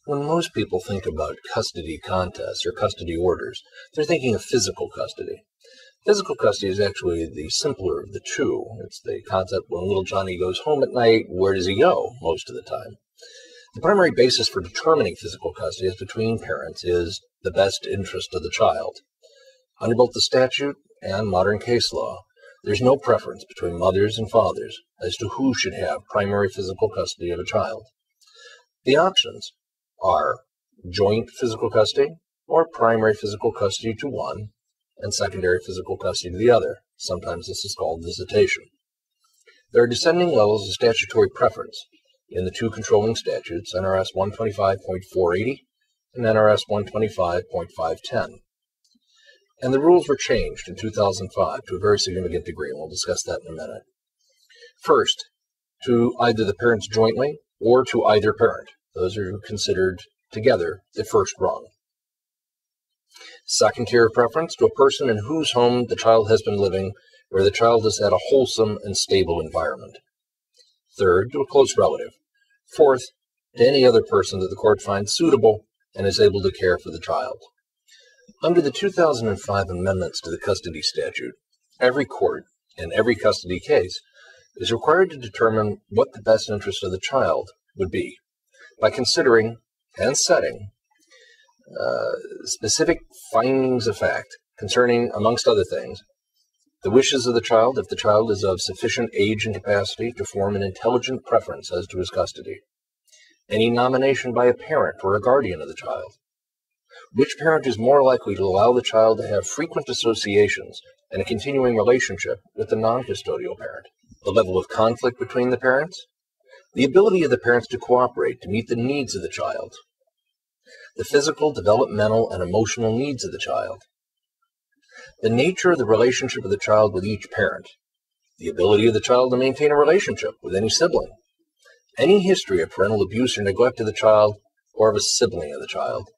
When most people think about custody contests or custody orders, they're thinking of physical custody. Physical custody is actually the simpler of the two. It's the concept when little Johnny goes home at night, where does he go most of the time? The primary basis for determining physical custody as between parents is the best interest of the child. Under both the statute and modern case law, there's no preference between mothers and fathers as to who should have primary physical custody of a child. The options are joint physical custody or primary physical custody to one and secondary physical custody to the other. Sometimes this is called visitation. There are descending levels of statutory preference in the two controlling statutes, NRS 125.480 and NRS 125.510. And the rules were changed in 2005 to a very significant degree, and we'll discuss that in a minute. First, to either the parents jointly or to either parent. Those are considered together the first rung. Second tier of preference, to a person in whose home the child has been living, where the child has had a wholesome and stable environment. Third, to a close relative. Fourth, to any other person that the court finds suitable and is able to care for the child. Under the 2005 amendments to the custody statute, every court in every custody case is required to determine what the best interest of the child would be by considering and setting specific findings of fact concerning, amongst other things, the wishes of the child if the child is of sufficient age and capacity to form an intelligent preference as to his custody, any nomination by a parent or a guardian of the child, which parent is more likely to allow the child to have frequent associations and a continuing relationship with the non-custodial parent, the level of conflict between the parents, the ability of the parents to cooperate to meet the needs of the child, the physical, developmental, and emotional needs of the child, the nature of the relationship of the child with each parent, the ability of the child to maintain a relationship with any sibling, any history of parental abuse or neglect of the child or of a sibling of the child,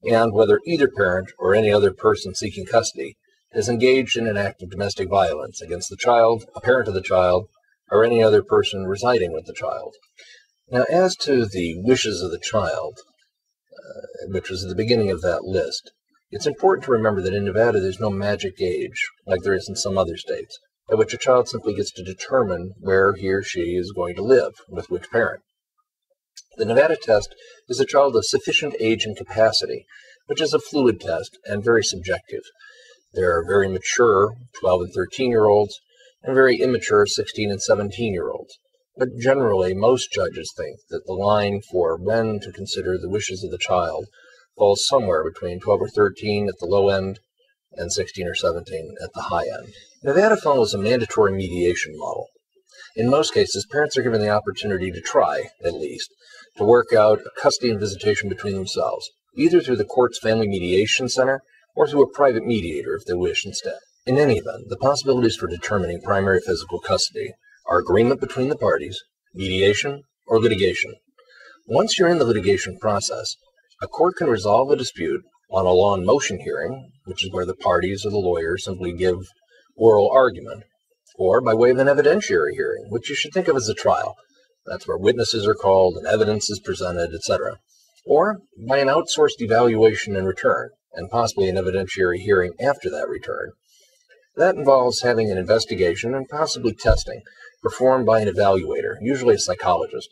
and whether either parent or any other person seeking custody is engaged in an act of domestic violence against the child, a parent of the child, or any other person residing with the child. Now, as to the wishes of the child, which was at the beginning of that list, it's important to remember that in Nevada there's no magic age, like there is in some other states, by which a child simply gets to determine where he or she is going to live, with which parent. The Nevada test is a child of sufficient age and capacity, which is a fluid test and very subjective. There are very mature 12 and 13-year-olds and very immature 16 and 17-year-olds. But generally, most judges think that the line for when to consider the wishes of the child falls somewhere between 12 or 13 at the low end and 16 or 17 at the high end. Nevada follows a mandatory mediation model. In most cases, parents are given the opportunity to try, at least, to work out a custody and visitation between themselves, either through the court's Family Mediation Center or through a private mediator if they wish instead. In any event, the possibilities for determining primary physical custody are agreement between the parties, mediation, or litigation. Once you're in the litigation process, a court can resolve a dispute on a law and motion hearing, which is where the parties or the lawyer simply give oral argument, or by way of an evidentiary hearing, which you should think of as a trial. That's where witnesses are called and evidence is presented, etc. Or by an outsourced evaluation and return, and possibly an evidentiary hearing after that return. That involves having an investigation and possibly testing performed by an evaluator, usually a psychologist,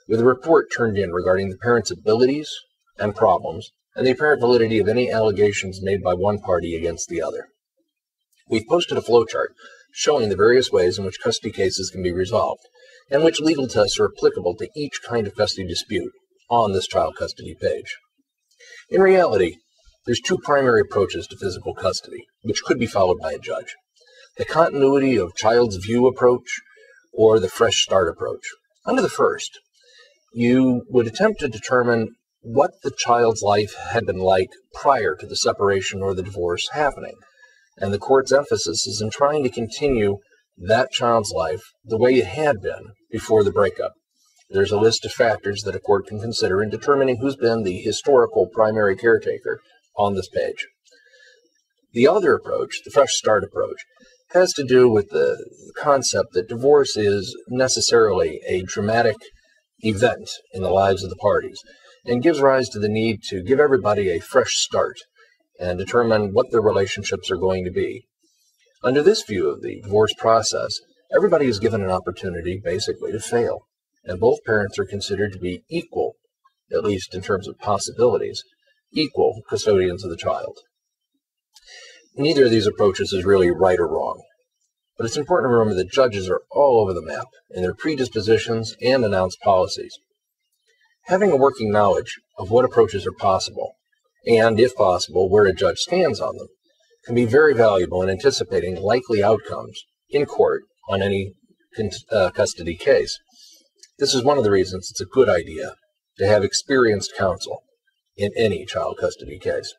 with a report turned in regarding the parent's abilities and problems and the apparent validity of any allegations made by one party against the other. We've posted a flowchart showing the various ways in which custody cases can be resolved and which legal tests are applicable to each kind of custody dispute on this child custody page. In reality, there's two primary approaches to physical custody, which could be followed by a judge: the continuity of child's view approach or the fresh start approach. Under the first, you would attempt to determine what the child's life had been like prior to the separation or the divorce happening, and the court's emphasis is in trying to continue that child's life the way it had been before the breakup. There's a list of factors that a court can consider in determining who's been the historical primary caretaker on this page. The other approach, the fresh start approach, has to do with the concept that divorce is necessarily a dramatic event in the lives of the parties, and gives rise to the need to give everybody a fresh start and determine what their relationships are going to be. Under this view of the divorce process, everybody is given an opportunity, basically, to fail, and both parents are considered to be equal, at least in terms of possibilities, equal custodians of the child. Neither of these approaches is really right or wrong, but it's important to remember that judges are all over the map in their predispositions and announced policies. Having a working knowledge of what approaches are possible, and, if possible, where a judge stands on them, can be very valuable in anticipating likely outcomes in court on any custody case. This is one of the reasons it's a good idea to have experienced counsel in any child custody case.